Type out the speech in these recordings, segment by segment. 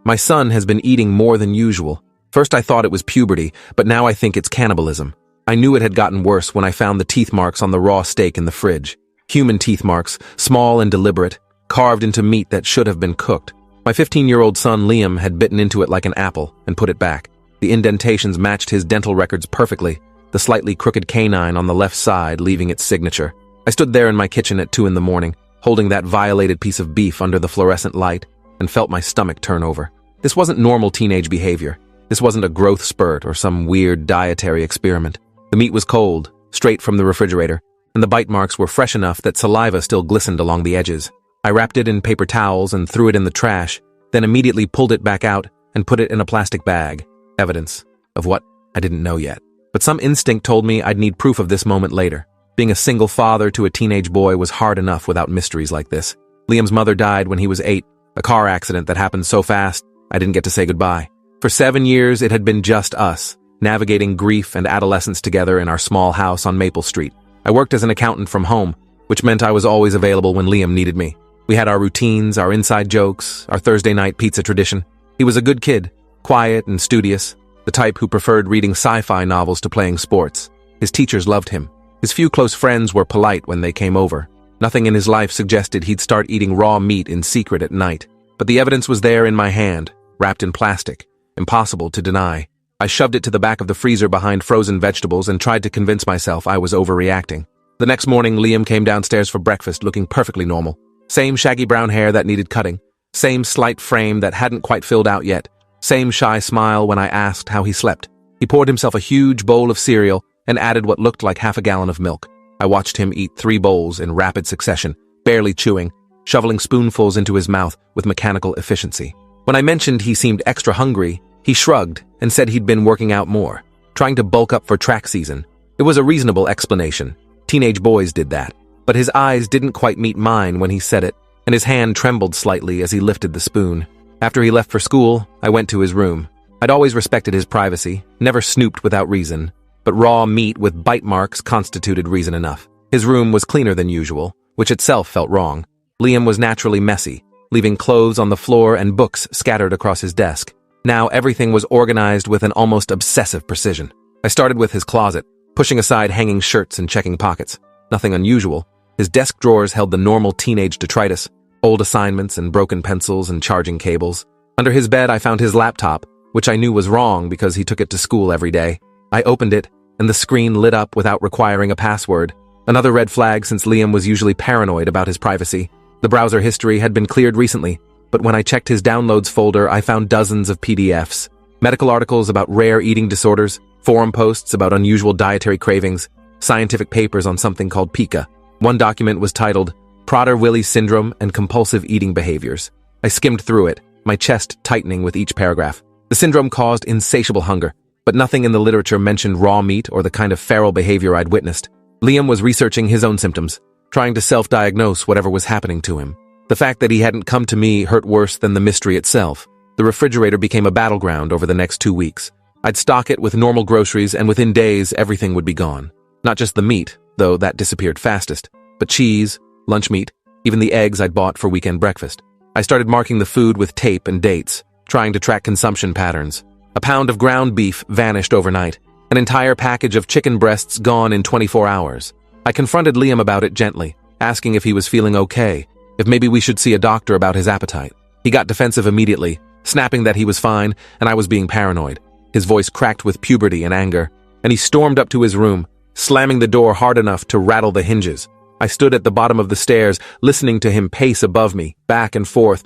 My son has been eating more than usual. First I thought it was puberty, but now I think it's cannibalism. I knew it had gotten worse when I found the teeth marks on the raw steak in the fridge. Human teeth marks, small and deliberate, carved into meat that should have been cooked. My 15-year-old son Liam had bitten into it like an apple and put it back. The indentations matched his dental records perfectly, the slightly crooked canine on the left side leaving its signature. I stood there in my kitchen at 2 a.m, holding that violated piece of beef under the fluorescent light, and felt my stomach turn over. This wasn't normal teenage behavior. This wasn't a growth spurt or some weird dietary experiment. The meat was cold, straight from the refrigerator, and the bite marks were fresh enough that saliva still glistened along the edges. I wrapped it in paper towels and threw it in the trash, then immediately pulled it back out and put it in a plastic bag. Evidence of what I didn't know yet. But some instinct told me I'd need proof of this moment later. Being a single father to a teenage boy was hard enough without mysteries like this. Liam's mother died when he was 8, a car accident that happened so fast I didn't get to say goodbye. For 7 years, it had been just us, navigating grief and adolescence together in our small house on Maple Street. I worked as an accountant from home, which meant I was always available when Liam needed me. We had our routines, our inside jokes, our Thursday night pizza tradition. He was a good kid, quiet and studious, the type who preferred reading sci-fi novels to playing sports. His teachers loved him. His few close friends were polite when they came over. Nothing in his life suggested he'd start eating raw meat in secret at night. But the evidence was there in my hand, wrapped in plastic, impossible to deny. I shoved it to the back of the freezer behind frozen vegetables and tried to convince myself I was overreacting. The next morning, Liam came downstairs for breakfast looking perfectly normal. Same shaggy brown hair that needed cutting. Same slight frame that hadn't quite filled out yet. Same shy smile when I asked how he slept. He poured himself a huge bowl of cereal and added what looked like half a gallon of milk. I watched him eat 3 bowls in rapid succession, barely chewing, shoveling spoonfuls into his mouth with mechanical efficiency. When I mentioned he seemed extra hungry, he shrugged and said he'd been working out more, trying to bulk up for track season. It was a reasonable explanation. Teenage boys did that. But his eyes didn't quite meet mine when he said it, and his hand trembled slightly as he lifted the spoon. After he left for school, I went to his room. I'd always respected his privacy, never snooped without reason, but raw meat with bite marks constituted reason enough. His room was cleaner than usual, which itself felt wrong. Liam was naturally messy, leaving clothes on the floor and books scattered across his desk. Now everything was organized with an almost obsessive precision. I started with his closet, pushing aside hanging shirts and checking pockets. Nothing unusual. His desk drawers held the normal teenage detritus, old assignments and broken pencils and charging cables. Under his bed I found his laptop, which I knew was wrong because he took it to school every day. I opened it, and the screen lit up without requiring a password. Another red flag since Liam was usually paranoid about his privacy. The browser history had been cleared recently, but when I checked his downloads folder, I found dozens of PDFs. Medical articles about rare eating disorders, forum posts about unusual dietary cravings, scientific papers on something called pica. One document was titled, Prader-Willi Syndrome and Compulsive Eating Behaviors. I skimmed through it, my chest tightening with each paragraph. The syndrome caused insatiable hunger, but nothing in the literature mentioned raw meat or the kind of feral behavior I'd witnessed. Liam was researching his own symptoms, trying to self-diagnose whatever was happening to him. The fact that he hadn't come to me hurt worse than the mystery itself. The refrigerator became a battleground over the next 2 weeks. I'd stock it with normal groceries, and within days, everything would be gone. Not just the meat, though that disappeared fastest, but cheese, lunch meat, even the eggs I'd bought for weekend breakfast. I started marking the food with tape and dates, trying to track consumption patterns. A pound of ground beef vanished overnight, an entire package of chicken breasts gone in 24 hours. I confronted Liam about it gently, asking if he was feeling okay, if maybe we should see a doctor about his appetite. He got defensive immediately, snapping that he was fine and I was being paranoid. His voice cracked with puberty and anger, and he stormed up to his room, slamming the door hard enough to rattle the hinges. I stood at the bottom of the stairs, listening to him pace above me, back and forth,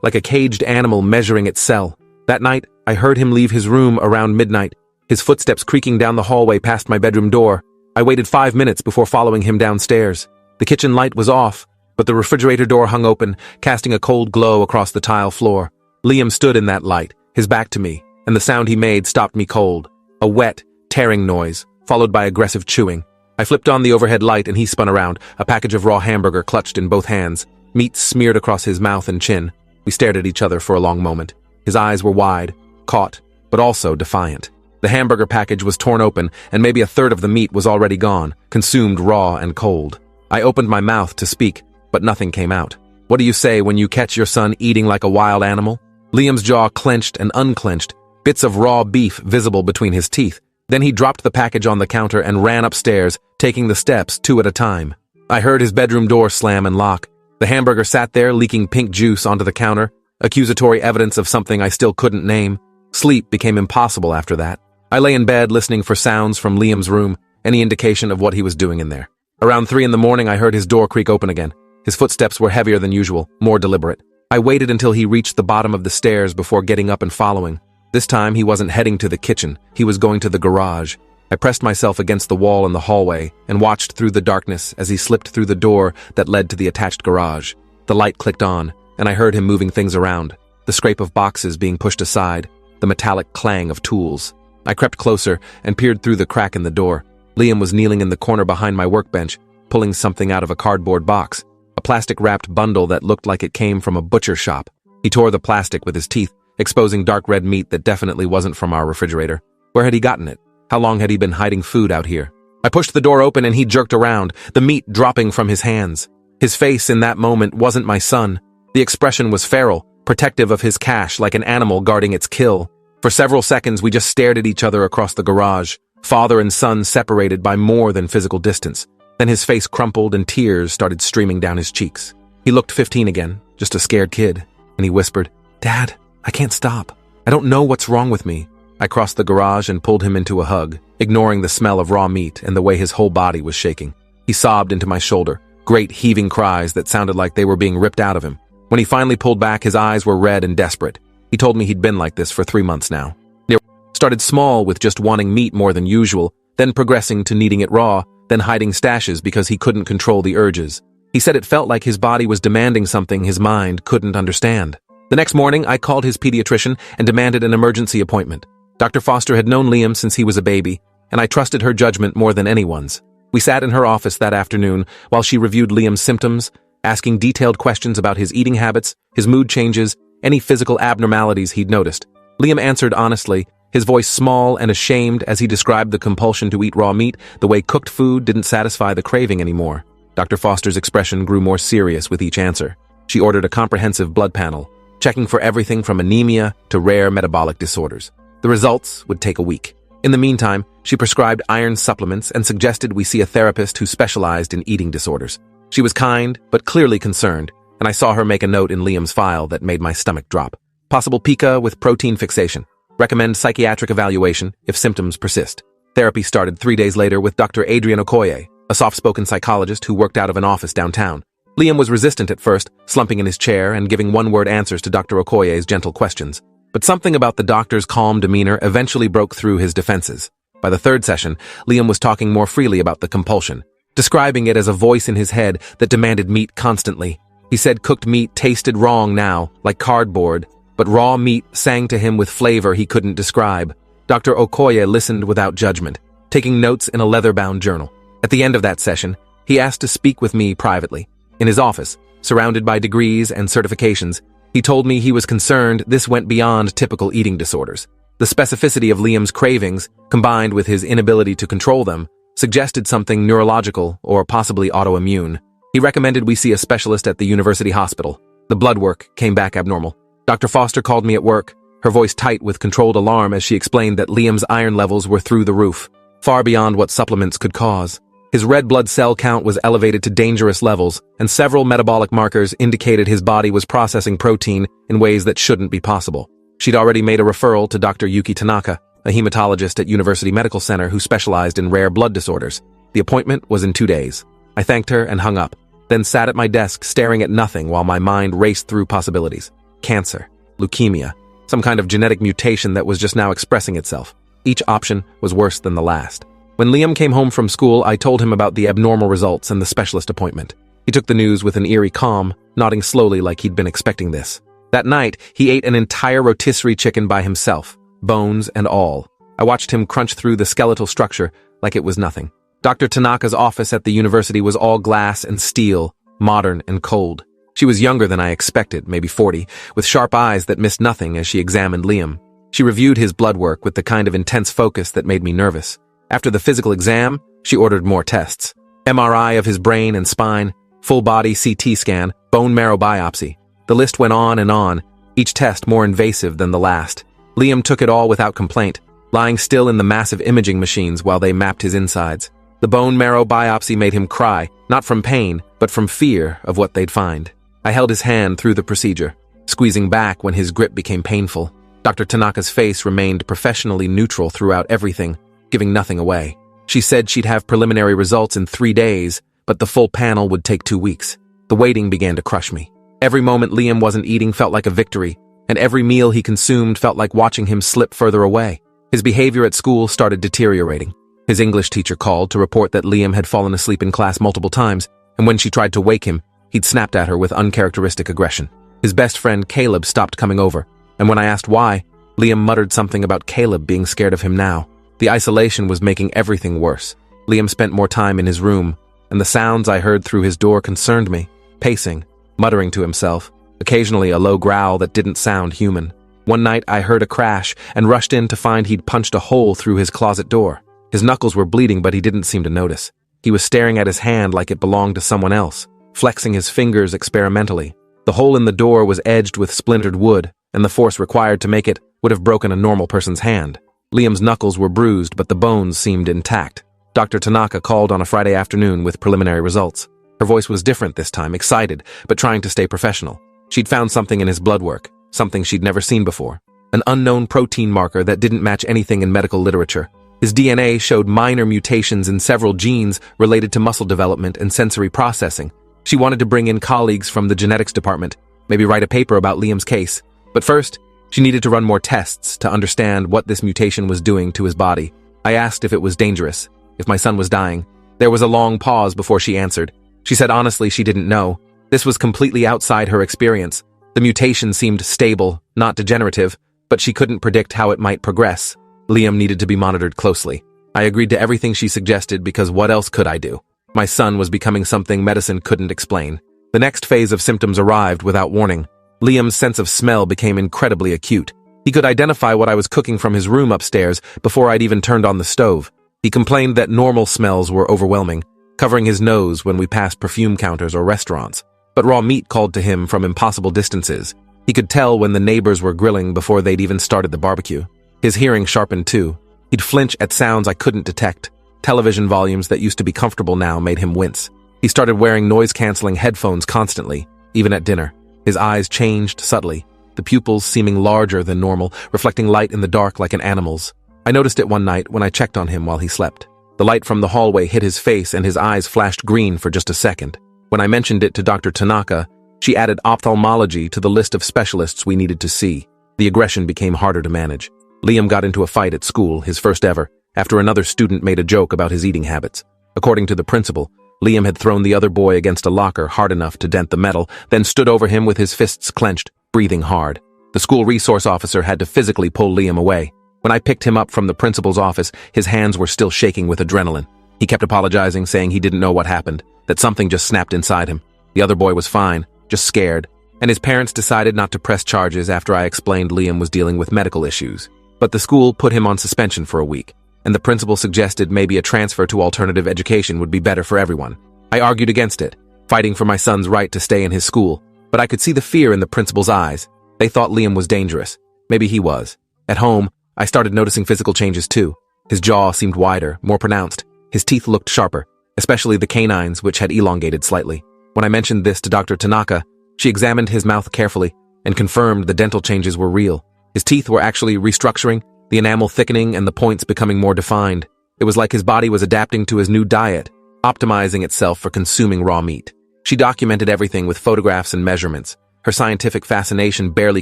like a caged animal measuring its cell. That night, I heard him leave his room around midnight, his footsteps creaking down the hallway past my bedroom door. I waited 5 minutes before following him downstairs. The kitchen light was off, but the refrigerator door hung open, casting a cold glow across the tile floor. Liam stood in that light, his back to me, and the sound he made stopped me cold. A wet, tearing noise, followed by aggressive chewing. I flipped on the overhead light and he spun around, a package of raw hamburger clutched in both hands, meat smeared across his mouth and chin. We stared at each other for a long moment. His eyes were wide, caught, but also defiant. The hamburger package was torn open, and maybe a third of the meat was already gone, consumed raw and cold. I opened my mouth to speak, but nothing came out. What do you say when you catch your son eating like a wild animal? Liam's jaw clenched and unclenched, bits of raw beef visible between his teeth. Then he dropped the package on the counter and ran upstairs, taking the steps 2 at a time. I heard his bedroom door slam and lock. The hamburger sat there, leaking pink juice onto the counter, accusatory evidence of something I still couldn't name. Sleep became impossible after that. I lay in bed listening for sounds from Liam's room, any indication of what he was doing in there. Around 3 in the morning, I heard his door creak open again. His footsteps were heavier than usual, more deliberate. I waited until he reached the bottom of the stairs before getting up and following. This time, he wasn't heading to the kitchen, he was going to the garage. I pressed myself against the wall in the hallway and watched through the darkness as he slipped through the door that led to the attached garage. The light clicked on, and I heard him moving things around, the scrape of boxes being pushed aside, the metallic clang of tools. I crept closer and peered through the crack in the door. Liam was kneeling in the corner behind my workbench, pulling something out of a cardboard box, a plastic-wrapped bundle that looked like it came from a butcher shop. He tore the plastic with his teeth, exposing dark red meat that definitely wasn't from our refrigerator. Where had he gotten it? How long had he been hiding food out here? I pushed the door open and he jerked around, the meat dropping from his hands. His face in that moment wasn't my son. The expression was feral, protective of his cache like an animal guarding its kill. For several seconds, we just stared at each other across the garage, father and son separated by more than physical distance. Then his face crumpled and tears started streaming down his cheeks. He looked 15 again, just a scared kid, and he whispered, "Dad, I can't stop. I don't know what's wrong with me." I crossed the garage and pulled him into a hug, ignoring the smell of raw meat and the way his whole body was shaking. He sobbed into my shoulder, great heaving cries that sounded like they were being ripped out of him. When he finally pulled back, his eyes were red and desperate. He told me he'd been like this for 3 months now. It started small with just wanting meat more than usual, then progressing to needing it raw, then hiding stashes because he couldn't control the urges. He said it felt like his body was demanding something his mind couldn't understand. The next morning, I called his pediatrician and demanded an emergency appointment. Dr. Foster had known Liam since he was a baby, and I trusted her judgment more than anyone's. We sat in her office that afternoon while she reviewed Liam's symptoms, asking detailed questions about his eating habits, his mood changes, any physical abnormalities he'd noticed. Liam answered honestly, his voice small and ashamed as he described the compulsion to eat raw meat, the way cooked food didn't satisfy the craving anymore. Dr. Foster's expression grew more serious with each answer. She ordered a comprehensive blood panel, checking for everything from anemia to rare metabolic disorders. The results would take a week. In the meantime, she prescribed iron supplements and suggested we see a therapist who specialized in eating disorders. She was kind, but clearly concerned, and I saw her make a note in Liam's file that made my stomach drop. Possible pica with protein fixation. Recommend psychiatric evaluation if symptoms persist. Therapy started 3 days later with Dr. Adrian Okoye, a soft-spoken psychologist who worked out of an office downtown. Liam was resistant at first, slumping in his chair and giving one-word answers to Dr. Okoye's gentle questions. But something about the doctor's calm demeanor eventually broke through his defenses. By the 3rd session, Liam was talking more freely about the compulsion, describing it as a voice in his head that demanded meat constantly. He said cooked meat tasted wrong now, like cardboard, but raw meat sang to him with flavor he couldn't describe. Dr. Okoye listened without judgment, taking notes in a leather-bound journal. At the end of that session, he asked to speak with me privately. In his office, surrounded by degrees and certifications, he told me he was concerned this went beyond typical eating disorders. The specificity of Liam's cravings, combined with his inability to control them, suggested something neurological or possibly autoimmune. He recommended we see a specialist at the university hospital. The blood work came back abnormal. Dr. Foster called me at work, her voice tight with controlled alarm as she explained that Liam's iron levels were through the roof, far beyond what supplements could cause. His red blood cell count was elevated to dangerous levels, and several metabolic markers indicated his body was processing protein in ways that shouldn't be possible. She'd already made a referral to Dr. Yuki Tanaka, a hematologist at University Medical Center who specialized in rare blood disorders. The appointment was in 2 days. I thanked her and hung up, then sat at my desk staring at nothing while my mind raced through possibilities. Cancer, leukemia, some kind of genetic mutation that was just now expressing itself. Each option was worse than the last. When Liam came home from school, I told him about the abnormal results and the specialist appointment. He took the news with an eerie calm, nodding slowly like he'd been expecting this. That night, he ate an entire rotisserie chicken by himself, bones and all. I watched him crunch through the skeletal structure like it was nothing. Dr. Tanaka's office at the university was all glass and steel, modern and cold. She was younger than I expected, maybe 40, with sharp eyes that missed nothing as she examined Liam. She reviewed his blood work with the kind of intense focus that made me nervous. After the physical exam, she ordered more tests. MRI of his brain and spine, full-body CT scan, bone marrow biopsy. The list went on, each test more invasive than the last. Liam took it all without complaint, lying still in the massive imaging machines while they mapped his insides. The bone marrow biopsy made him cry, not from pain, but from fear of what they'd find. I held his hand through the procedure, squeezing back when his grip became painful. Dr. Tanaka's face remained professionally neutral throughout everything, giving nothing away. She said she'd have preliminary results in 3 days, but the full panel would take 2 weeks. The waiting began to crush me. Every moment Liam wasn't eating felt like a victory, and every meal he consumed felt like watching him slip further away. His behavior at school started deteriorating. His English teacher called to report that Liam had fallen asleep in class multiple times, and when she tried to wake him, he'd snapped at her with uncharacteristic aggression. His best friend Caleb stopped coming over, and when I asked why, Liam muttered something about Caleb being scared of him now. The isolation was making everything worse. Liam spent more time in his room, and the sounds I heard through his door concerned me, pacing, muttering to himself, occasionally a low growl that didn't sound human. One night I heard a crash and rushed in to find he'd punched a hole through his closet door. His knuckles were bleeding, but he didn't seem to notice. He was staring at his hand like it belonged to someone else, flexing his fingers experimentally. The hole in the door was edged with splintered wood, and the force required to make it would have broken a normal person's hand. Liam's knuckles were bruised, but the bones seemed intact. Dr. Tanaka called on a Friday afternoon with preliminary results. Her voice was different this time, excited, but trying to stay professional. She'd found something in his blood work, something she'd never seen before. An unknown protein marker that didn't match anything in medical literature. His DNA showed minor mutations in several genes related to muscle development and sensory processing. She wanted to bring in colleagues from the genetics department, maybe write a paper about Liam's case. But first, she needed to run more tests to understand what this mutation was doing to his body. I asked if it was dangerous, if my son was dying. There was a long pause before she answered. She said honestly she didn't know. This was completely outside her experience. The mutation seemed stable, not degenerative, but she couldn't predict how it might progress. Liam needed to be monitored closely. I agreed to everything she suggested because what else could I do? My son was becoming something medicine couldn't explain. The next phase of symptoms arrived without warning. Liam's sense of smell became incredibly acute. He could identify what I was cooking from his room upstairs before I'd even turned on the stove. He complained that normal smells were overwhelming, covering his nose when we passed perfume counters or restaurants. But raw meat called to him from impossible distances. He could tell when the neighbors were grilling before they'd even started the barbecue. His hearing sharpened too. He'd flinch at sounds I couldn't detect. Television volumes that used to be comfortable now made him wince. He started wearing noise-canceling headphones constantly, even at dinner. His eyes changed subtly, the pupils seeming larger than normal, reflecting light in the dark like an animal's. I noticed it one night when I checked on him while he slept. The light from the hallway hit his face and his eyes flashed green for just a second. When I mentioned it to Dr. Tanaka, she added ophthalmology to the list of specialists we needed to see. The aggression became harder to manage. Liam got into a fight at school, his first ever, after another student made a joke about his eating habits. According to the principal, Liam had thrown the other boy against a locker hard enough to dent the metal, then stood over him with his fists clenched, breathing hard. The school resource officer had to physically pull Liam away. When I picked him up from the principal's office, his hands were still shaking with adrenaline. He kept apologizing, saying he didn't know what happened, that something just snapped inside him. The other boy was fine, just scared, and his parents decided not to press charges after I explained Liam was dealing with medical issues. But the school put him on suspension for a week, and the principal suggested maybe a transfer to alternative education would be better for everyone. I argued against it, fighting for my son's right to stay in his school, but I could see the fear in the principal's eyes. They thought Liam was dangerous. Maybe he was. At home, I started noticing physical changes too. His jaw seemed wider, more pronounced. His teeth looked sharper, especially the canines, which had elongated slightly. When I mentioned this to Dr. Tanaka, she examined his mouth carefully and confirmed the dental changes were real. His teeth were actually restructuring, the enamel thickening and the points becoming more defined. It was like his body was adapting to his new diet, optimizing itself for consuming raw meat. She documented everything with photographs and measurements, her scientific fascination barely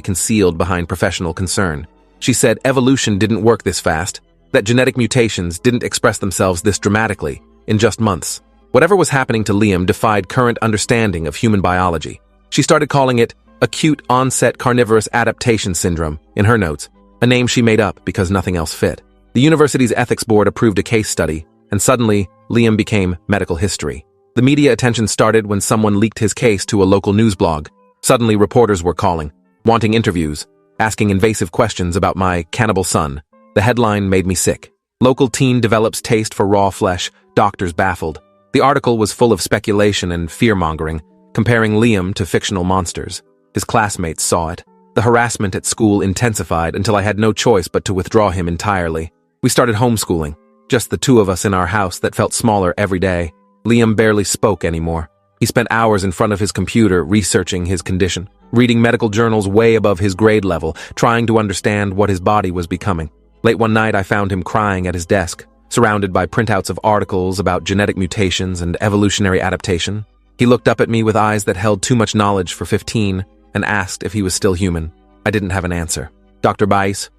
concealed behind professional concern. She said evolution didn't work this fast, that genetic mutations didn't express themselves this dramatically, in just months. Whatever was happening to Liam defied current understanding of human biology. She started calling it acute onset carnivorous adaptation syndrome in her notes, a name she made up because nothing else fit. The university's ethics board approved a case study, and suddenly, Liam became medical history. The media attention started when someone leaked his case to a local news blog. Suddenly, reporters were calling, wanting interviews, asking invasive questions about my cannibal son. The headline made me sick. Local teen develops taste for raw flesh, doctors baffled. The article was full of speculation and fear-mongering, comparing Liam to fictional monsters. His classmates saw it. The The harassment at school intensified until I had no choice but to withdraw him entirely. We started homeschooling, just the two of us in our house that felt smaller every day. Liam barely spoke anymore. He spent hours in front of his computer researching his condition, reading medical journals way above his grade level, trying to understand what his body was becoming. Late one night, I found him crying at his desk, surrounded by printouts of articles about genetic mutations and evolutionary adaptation. He looked up at me with eyes that held too much knowledge for 15 and asked if he was still human. I didn't have an answer. Dr. Baiss.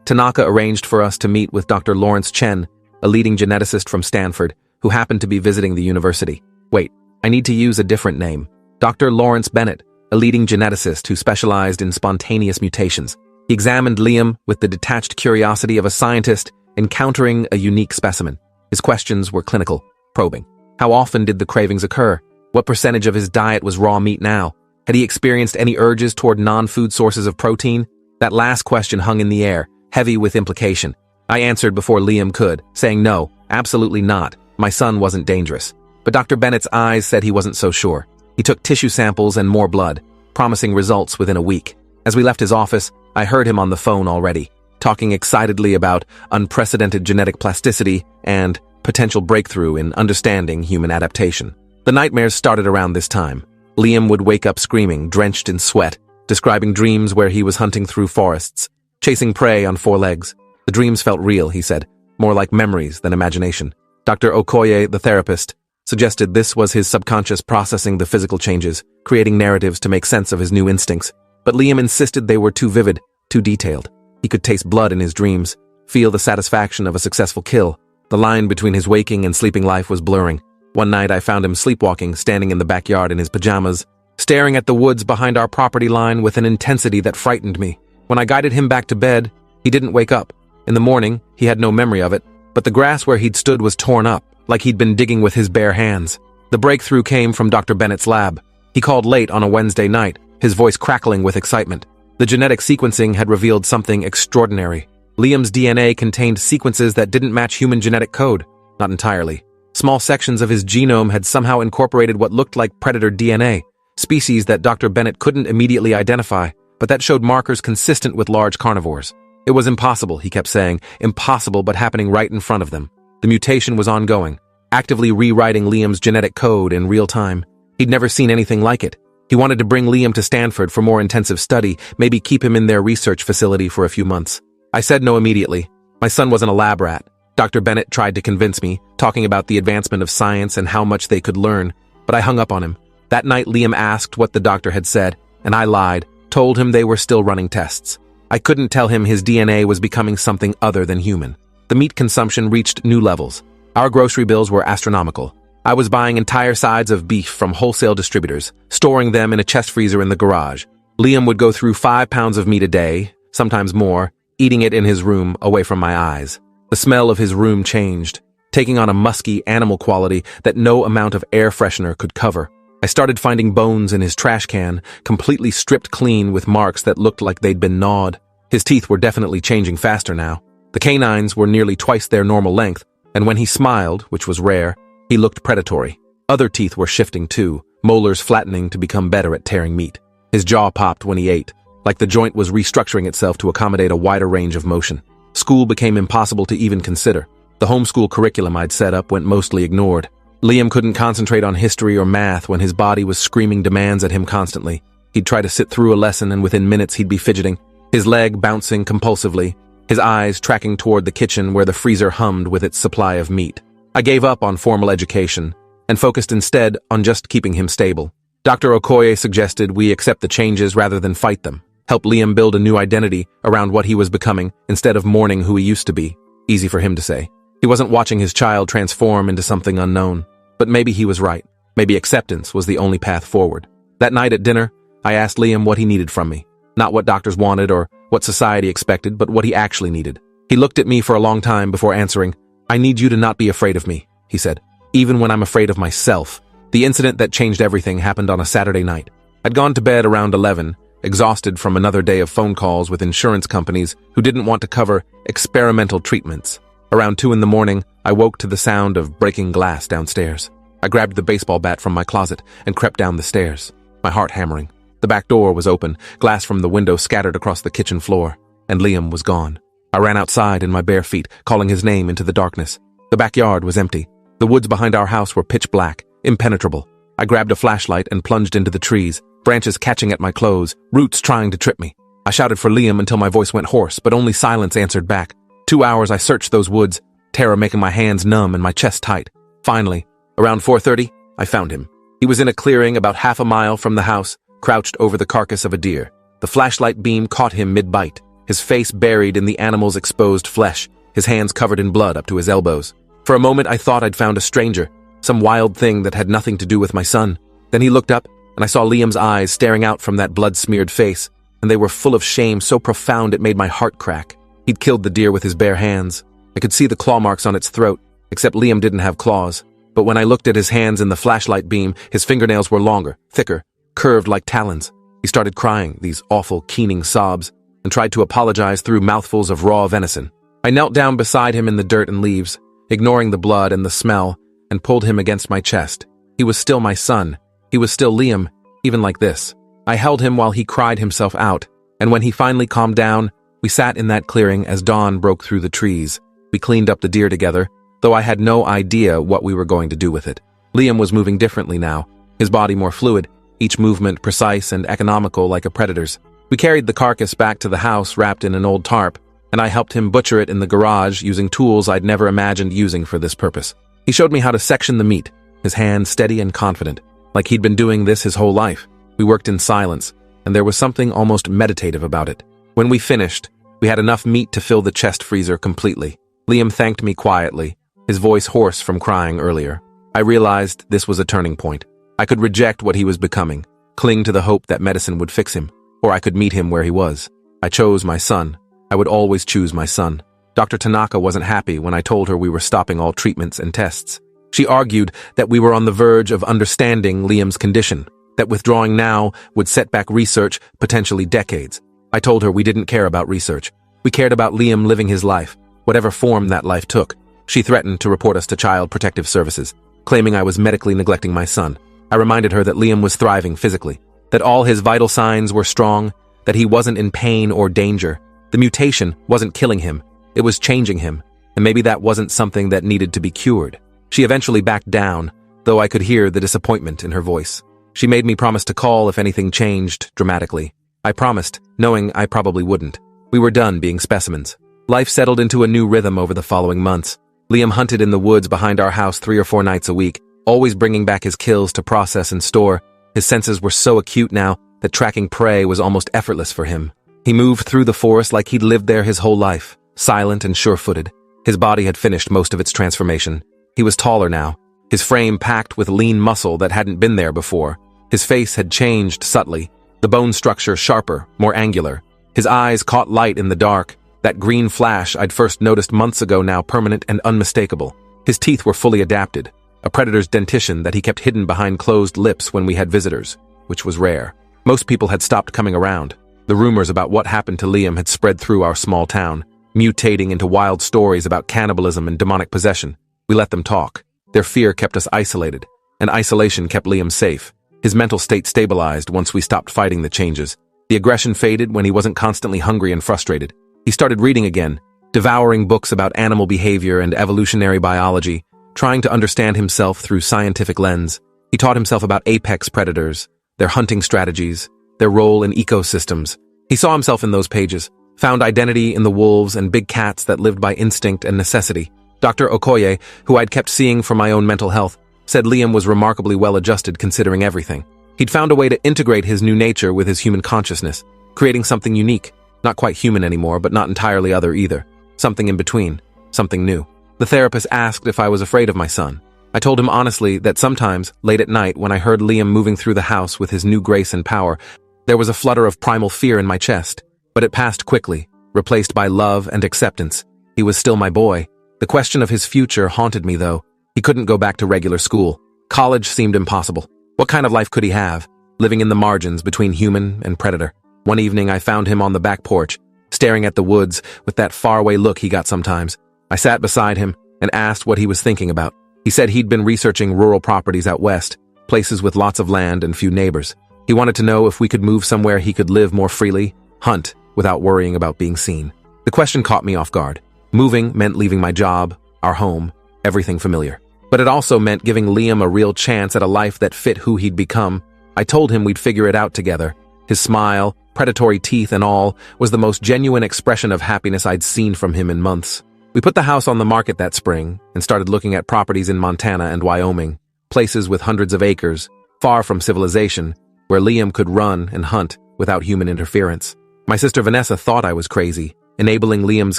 Tanaka arranged for us to meet with Dr. Lawrence Chen, a leading geneticist from Stanford, who happened to be visiting the university. Wait, I need to use a different name. Dr. Lawrence Bennett, a leading geneticist who specialized in spontaneous mutations. He examined Liam with the detached curiosity of a scientist encountering a unique specimen. His questions were clinical, probing. How often did the cravings occur? What percentage of his diet was raw meat now? Had he experienced any urges toward non-food sources of protein? That last question hung in the air, heavy with implication. I answered before Liam could, saying no, absolutely not. My son wasn't dangerous. But Dr. Bennett's eyes said he wasn't so sure. He took tissue samples and more blood, promising results within a week. As we left his office, I heard him on the phone already, talking excitedly about unprecedented genetic plasticity and potential breakthrough in understanding human adaptation. The nightmares started around this time. Liam would wake up screaming, drenched in sweat, describing dreams where he was hunting through forests, chasing prey on 4 legs. The dreams felt real, he said, more like memories than imagination. Dr. Okoye, the therapist, suggested this was his subconscious processing the physical changes, creating narratives to make sense of his new instincts. But Liam insisted they were too vivid, too detailed. He could taste blood in his dreams, feel the satisfaction of a successful kill. The line between his waking and sleeping life was blurring. One night I found him sleepwalking, standing in the backyard in his pajamas, staring at the woods behind our property line with an intensity that frightened me. When I guided him back to bed, he didn't wake up. In the morning, he had no memory of it, but the grass where he'd stood was torn up, like he'd been digging with his bare hands. The breakthrough came from Dr. Bennett's lab. He called late on a Wednesday night, his voice crackling with excitement. The genetic sequencing had revealed something extraordinary. Liam's DNA contained sequences that didn't match human genetic code. Not entirely. Small sections of his genome had somehow incorporated what looked like predator DNA, species that Dr. Bennett couldn't immediately identify, but that showed markers consistent with large carnivores. It was impossible, he kept saying, impossible but happening right in front of them. The mutation was ongoing, actively rewriting Liam's genetic code in real time. He'd never seen anything like it. He wanted to bring Liam to Stanford for more intensive study, maybe keep him in their research facility for a few months. I said no immediately. My son wasn't a lab rat. Dr. Bennett tried to convince me, talking about the advancement of science and how much they could learn, but I hung up on him. That night, Liam asked what the doctor had said, and I lied, told him they were still running tests. I couldn't tell him his DNA was becoming something other than human. The meat consumption reached new levels. Our grocery bills were astronomical. I was buying entire sides of beef from wholesale distributors, storing them in a chest freezer in the garage. Liam would go through 5 pounds of meat a day, sometimes more, eating it in his room away from my eyes. The smell of his room changed, taking on a musky animal quality that no amount of air freshener could cover. I started finding bones in his trash can, completely stripped clean with marks that looked like they'd been gnawed. His teeth were definitely changing faster now. The canines were nearly twice their normal length, and when he smiled, which was rare, he looked predatory. Other teeth were shifting too, molars flattening to become better at tearing meat. His jaw popped when he ate, like the joint was restructuring itself to accommodate a wider range of motion. School became impossible to even consider. The homeschool curriculum I'd set up went mostly ignored. Liam couldn't concentrate on history or math when his body was screaming demands at him constantly. He'd try to sit through a lesson and within minutes he'd be fidgeting, his leg bouncing compulsively, his eyes tracking toward the kitchen where the freezer hummed with its supply of meat. I gave up on formal education and focused instead on just keeping him stable. Dr. Okoye suggested we accept the changes rather than fight them, help Liam build a new identity around what he was becoming instead of mourning who he used to be. Easy for him to say. He wasn't watching his child transform into something unknown. But maybe he was right. Maybe acceptance was the only path forward. That night at dinner, I asked Liam what he needed from me. Not what doctors wanted or what society expected, but what he actually needed. He looked at me for a long time before answering. "I need you to not be afraid of me," he said. "Even when I'm afraid of myself." The incident that changed everything happened on a Saturday night. I'd gone to bed around 11, exhausted from another day of phone calls with insurance companies who didn't want to cover experimental treatments. Around 2 in the morning, I woke to the sound of breaking glass downstairs. I grabbed the baseball bat from my closet and crept down the stairs, my heart hammering. The The back door was open, glass from the window scattered across the kitchen floor, and Liam was gone. I ran outside in my bare feet, calling his name into the darkness. The backyard was empty. The woods behind our house were pitch black, impenetrable. I grabbed a flashlight and plunged into the trees, branches catching at my clothes, roots trying to trip me. I shouted for Liam until my voice went hoarse, but only silence answered back. 2 hours I searched those woods, terror making my hands numb and my chest tight. Finally, around 4:30, I found him. He was in a clearing about half a mile from the house, crouched over the carcass of a deer. The flashlight beam caught him mid-bite, his face buried in the animal's exposed flesh, his hands covered in blood up to his elbows. For a moment I thought I'd found a stranger, some wild thing that had nothing to do with my son. Then he looked up, and I saw Liam's eyes staring out from that blood-smeared face, and they were full of shame so profound it made my heart crack. He'd killed the deer with his bare hands. I could see the claw marks on its throat, except Liam didn't have claws. But when I looked at his hands in the flashlight beam, his fingernails were longer, thicker, curved like talons. He started crying, these awful, keening sobs, and tried to apologize through mouthfuls of raw venison. I knelt down beside him in the dirt and leaves, ignoring the blood and the smell, and pulled him against my chest. He was still my son. He was still Liam, even like this. I held him while he cried himself out, and when he finally calmed down, we sat in that clearing as dawn broke through the trees. We cleaned up the deer together, though I had no idea what we were going to do with it. Liam was moving differently now, his body more fluid, each movement precise and economical like a predator's. We carried the carcass back to the house wrapped in an old tarp, and I helped him butcher it in the garage using tools I'd never imagined using for this purpose. He showed me how to section the meat, his hand steady and confident, like he'd been doing this his whole life. We worked in silence, and there was something almost meditative about it. When we finished, we had enough meat to fill the chest freezer completely. Liam thanked me quietly, his voice hoarse from crying earlier. I realized this was a turning point. I could reject what he was becoming, cling to the hope that medicine would fix him, or I could meet him where he was. I chose my son. I would always choose my son. Dr. Tanaka wasn't happy when I told her we were stopping all treatments and tests. She argued that we were on the verge of understanding Liam's condition, that withdrawing now would set back research, potentially decades. I told her we didn't care about research. We cared about Liam living his life, whatever form that life took. She threatened to report us to Child Protective Services, claiming I was medically neglecting my son. I reminded her that Liam was thriving physically, that all his vital signs were strong, that he wasn't in pain or danger. The mutation wasn't killing him, it was changing him, and maybe that wasn't something that needed to be cured. She eventually backed down, though I could hear the disappointment in her voice. She made me promise to call if anything changed dramatically. I promised, knowing I probably wouldn't. We were done being specimens. Life settled into a new rhythm over the following months. Liam hunted in the woods behind our house 3 or 4 nights a week, always bringing back his kills to process and store. His senses were so acute now that tracking prey was almost effortless for him. He moved through the forest like he'd lived there his whole life, silent and sure-footed. His body had finished most of its transformation. He was taller now, his frame packed with lean muscle that hadn't been there before. His face had changed subtly, the bone structure sharper, more angular. His eyes caught light in the dark, that green flash I'd first noticed months ago now permanent and unmistakable. His teeth were fully adapted, a predator's dentition that he kept hidden behind closed lips when we had visitors, which was rare. Most people had stopped coming around. The rumors about what happened to Liam had spread through our small town, mutating into wild stories about cannibalism and demonic possession. We let them talk. Their fear kept us isolated, and isolation kept Liam safe. His mental state stabilized once we stopped fighting the changes. The aggression faded when he wasn't constantly hungry and frustrated. He started reading again, devouring books about animal behavior and evolutionary biology, trying to understand himself through scientific lens. He taught himself about apex predators, their hunting strategies, their role in ecosystems. He saw himself in those pages, found identity in the wolves and big cats that lived by instinct and necessity. Dr. Okoye, who I'd kept seeing for my own mental health, said Liam was remarkably well-adjusted considering everything. He'd found a way to integrate his new nature with his human consciousness, creating something unique, not quite human anymore, but not entirely other either. Something in between, something new. The therapist asked if I was afraid of my son. I told him honestly that sometimes, late at night, when I heard Liam moving through the house with his new grace and power, there was a flutter of primal fear in my chest, but it passed quickly, replaced by love and acceptance. He was still my boy. The question of his future haunted me, though. He couldn't go back to regular school. College seemed impossible. What kind of life could he have, living in the margins between human and predator? One evening, I found him on the back porch, staring at the woods with that faraway look he got sometimes. I sat beside him and asked what he was thinking about. He said he'd been researching rural properties out west, places with lots of land and few neighbors. He wanted to know if we could move somewhere he could live more freely, hunt, without worrying about being seen. The question caught me off guard. Moving meant leaving my job, our home, everything familiar. But it also meant giving Liam a real chance at a life that fit who he'd become. I told him we'd figure it out together. His smile, predatory teeth and all, was the most genuine expression of happiness I'd seen from him in months. We put the house on the market that spring and started looking at properties in Montana and Wyoming, places with hundreds of acres, far from civilization, where Liam could run and hunt without human interference. My sister Vanessa thought I was crazy, enabling Liam's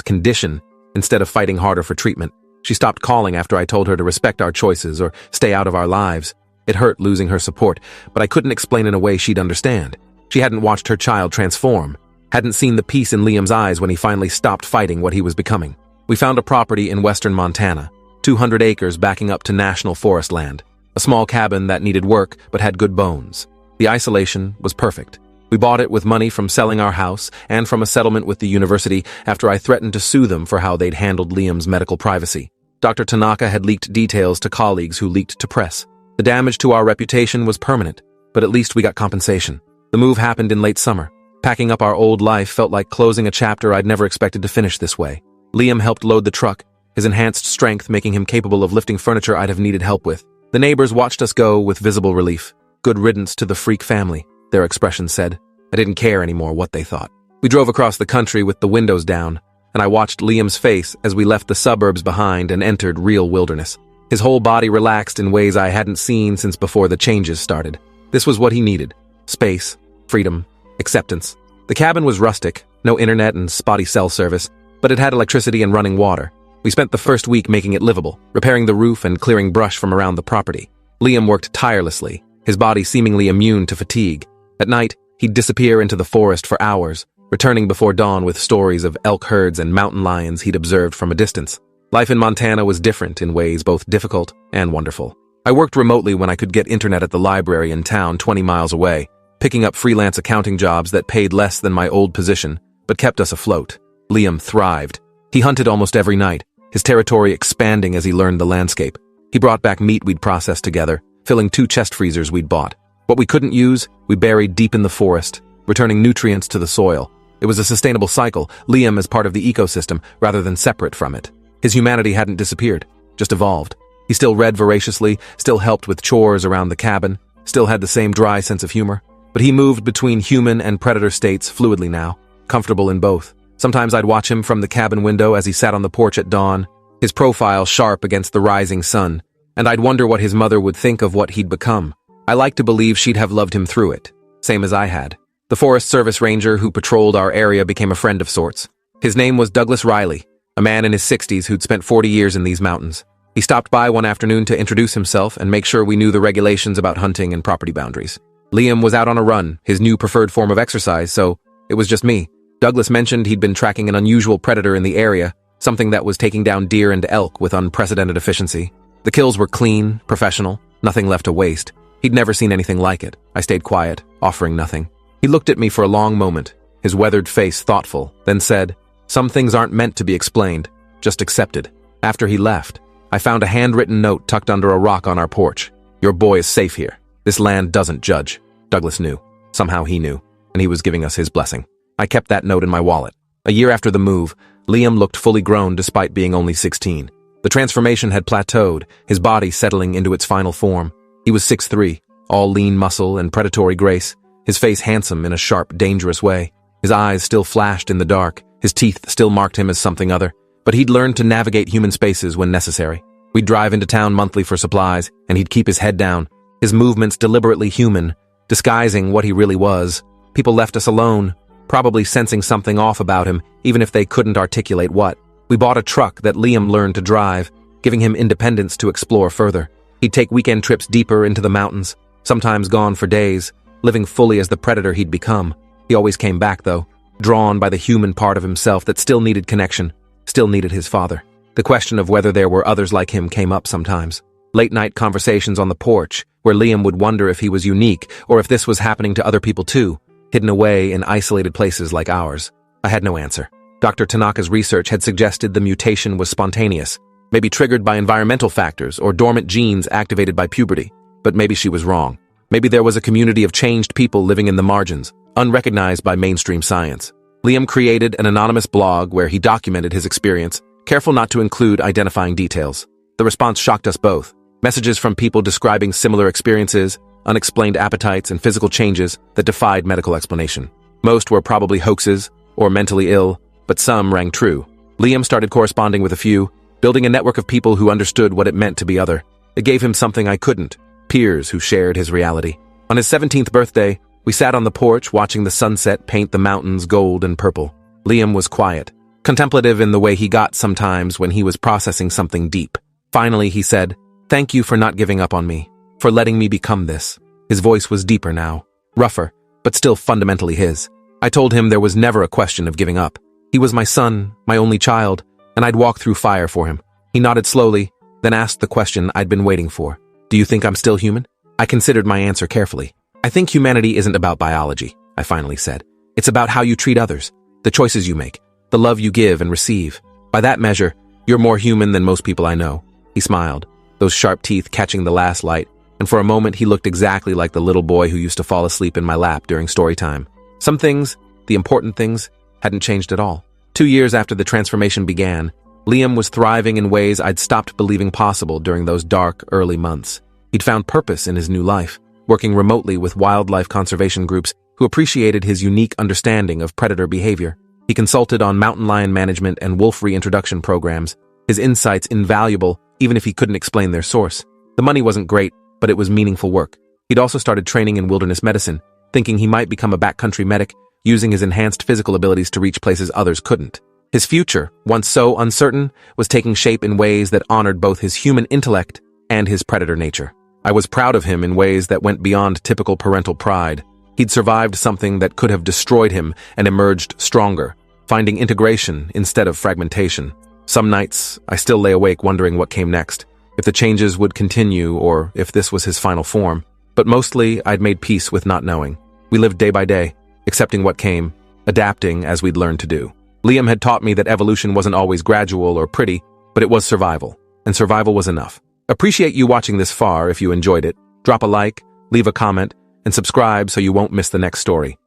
condition instead of fighting harder for treatment. She stopped calling after I told her to respect our choices or stay out of our lives. It hurt losing her support, but I couldn't explain in a way she'd understand. She hadn't watched her child transform, hadn't seen the peace in Liam's eyes when he finally stopped fighting what he was becoming. We found a property in western Montana, 200 acres backing up to national forest land, a small cabin that needed work but had good bones. The isolation was perfect. We bought it with money from selling our house and from a settlement with the university after I threatened to sue them for how they'd handled Liam's medical privacy. Dr. Tanaka had leaked details to colleagues who leaked to press. The damage to our reputation was permanent, but at least we got compensation. The move happened in late summer. Packing up our old life felt like closing a chapter I'd never expected to finish this way. Liam helped load the truck, his enhanced strength making him capable of lifting furniture I'd have needed help with. The neighbors watched us go with visible relief. Good riddance to the freak family, their expressions said. I didn't care anymore what they thought. We drove across the country with the windows down, and I watched Liam's face as we left the suburbs behind and entered real wilderness. His whole body relaxed in ways I hadn't seen since before the changes started. This was what he needed. Space, freedom, acceptance. The cabin was rustic, no internet and spotty cell service, but it had electricity and running water. We spent the first week making it livable, repairing the roof and clearing brush from around the property. Liam worked tirelessly, his body seemingly immune to fatigue. At night, he'd disappear into the forest for hours, returning before dawn with stories of elk herds and mountain lions he'd observed from a distance. Life in Montana was different in ways both difficult and wonderful. I worked remotely when I could get internet at the library in town 20 miles away, picking up freelance accounting jobs that paid less than my old position, but kept us afloat. Liam thrived. He hunted almost every night, his territory expanding as he learned the landscape. He brought back meat we'd processed together, filling 2 chest freezers we'd bought. What we couldn't use, we buried deep in the forest, returning nutrients to the soil. It was a sustainable cycle, Liam as part of the ecosystem rather than separate from it. His humanity hadn't disappeared, just evolved. He still read voraciously, still helped with chores around the cabin, still had the same dry sense of humor. But he moved between human and predator states fluidly now, comfortable in both. Sometimes I'd watch him from the cabin window as he sat on the porch at dawn, his profile sharp against the rising sun, and I'd wonder what his mother would think of what he'd become. I like to believe she'd have loved him through it, same as I had. The Forest Service ranger who patrolled our area became a friend of sorts. His name was Douglas Riley, a man in his 60s who'd spent 40 years in these mountains. He stopped by one afternoon to introduce himself and make sure we knew the regulations about hunting and property boundaries. Liam was out on a run, his new preferred form of exercise, so it was just me. Douglas mentioned he'd been tracking an unusual predator in the area, something that was taking down deer and elk with unprecedented efficiency. The kills were clean, professional, nothing left to waste. He'd never seen anything like it. I stayed quiet, offering nothing. He looked at me for a long moment, his weathered face thoughtful, then said, "Some things aren't meant to be explained, just accepted." After he left, I found a handwritten note tucked under a rock on our porch. "Your boy is safe here. This land doesn't judge." Douglas knew. Somehow he knew, and he was giving us his blessing. I kept that note in my wallet. A year after the move, Liam looked fully grown despite being only 16. The transformation had plateaued, his body settling into its final form. He was 6'3", all lean muscle and predatory grace, his face handsome in a sharp, dangerous way. His eyes still flashed in the dark, his teeth still marked him as something other, but he'd learned to navigate human spaces when necessary. We'd drive into town monthly for supplies, and he'd keep his head down, his movements deliberately human, disguising what he really was. People left us alone, probably sensing something off about him, even if they couldn't articulate what. We bought a truck that Liam learned to drive, giving him independence to explore further. He'd take weekend trips deeper into the mountains, sometimes gone for days, living fully as the predator he'd become. He always came back, though, drawn by the human part of himself that still needed connection, still needed his father. The question of whether there were others like him came up sometimes. Late-night conversations on the porch, where Liam would wonder if he was unique or if this was happening to other people too, hidden away in isolated places like ours. I had no answer. Dr. Tanaka's research had suggested the mutation was spontaneous, maybe triggered by environmental factors or dormant genes activated by puberty, but maybe she was wrong. Maybe there was a community of changed people living in the margins, unrecognized by mainstream science. Liam created an anonymous blog where he documented his experience, careful not to include identifying details. The response shocked us both. Messages from people describing similar experiences, unexplained appetites, and physical changes that defied medical explanation. Most were probably hoaxes or mentally ill, but some rang true. Liam started corresponding with a few, building a network of people who understood what it meant to be other. It gave him something I couldn't, peers who shared his reality. On his 17th birthday, we sat on the porch watching the sunset paint the mountains gold and purple. Liam was quiet, contemplative in the way he got sometimes when he was processing something deep. Finally, he said, "Thank you for not giving up on me, for letting me become this." His voice was deeper now, rougher, but still fundamentally his. I told him there was never a question of giving up. He was my son, my only child, and I'd walk through fire for him. He nodded slowly, then asked the question I'd been waiting for. "Do you think I'm still human?" I considered my answer carefully. "I think humanity isn't about biology," I finally said. "It's about how you treat others, the choices you make, the love you give and receive. By that measure, you're more human than most people I know." He smiled, those sharp teeth catching the last light, and for a moment he looked exactly like the little boy who used to fall asleep in my lap during story time. Some things, the important things, hadn't changed at all. 2 years after the transformation began, Liam was thriving in ways I'd stopped believing possible during those dark, early months. He'd found purpose in his new life, working remotely with wildlife conservation groups who appreciated his unique understanding of predator behavior. He consulted on mountain lion management and wolf reintroduction programs, his insights invaluable even if he couldn't explain their source. The money wasn't great, but it was meaningful work. He'd also started training in wilderness medicine, thinking he might become a backcountry medic, using his enhanced physical abilities to reach places others couldn't. His future, once so uncertain, was taking shape in ways that honored both his human intellect and his predator nature. I was proud of him in ways that went beyond typical parental pride. He'd survived something that could have destroyed him and emerged stronger, finding integration instead of fragmentation. Some nights, I still lay awake wondering what came next, if the changes would continue or if this was his final form. But mostly, I'd made peace with not knowing. We lived day by day, accepting what came, adapting as we'd learned to do. Liam had taught me that evolution wasn't always gradual or pretty, but it was survival, and survival was enough. Appreciate you watching this far. If you enjoyed it, drop a like, leave a comment, and subscribe so you won't miss the next story.